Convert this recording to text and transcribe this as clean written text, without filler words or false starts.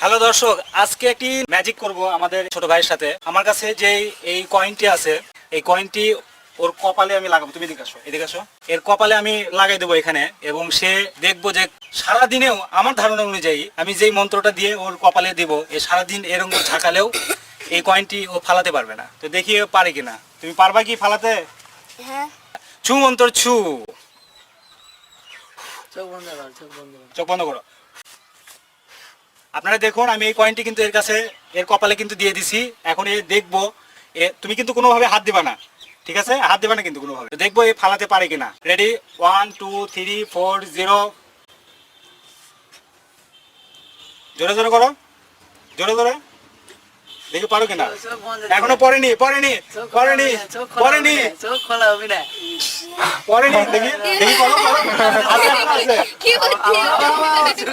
Hello দর্শক, আজকে একটি ম্যাজিক করব আমাদের ছোট ভাইয়ের সাথে। আমার কাছে যে এই কয়েনটি আছে, এই কয়েনটি ওর কপালে আমি লাগাবো। তুমি এদিকে আসো। এর কপালে আমি লাগাই দেবো এখানে, এবং সে দেখবো যে সারা দিনেও আমার ধারণা অনুযায়ী আমি যেই মন্ত্রটা দিয়ে ওর কপালে দিব, এই সারাদিন এরকম ঝাঁকালেও এই কয়েনটি ও ফালাতে পারবে না। তো দেখি ও পারে কিনা। তুমি পারবা কি ফালাতে? হ্যাঁ। ছু মন্ত্র ছু। চোখ বন্ধ করো। আপনারা দেখুন, আমি এই কয়েনটি কিন্তু এর কপালে কিন্তু দিয়ে দিছি। এখন এ দেখবো, তুমি কিন্তু কোনোভাবে হাত দিবা না, ঠিক আছে? হাত দিবা না কিন্তু কোনোভাবে। দেখবো এ ফালাতে পারে কিনা। রেডি, 1 2 3 4 0। জোরে জোরে করো, জোরে জোরে। দেখি পারো কিনা। এখনো পড়েনি পড়েনি পড়েনি পড়েনি পড়েনি। দেখি দেখি করো করো। আছে আছে কি করো। হচ্ছে?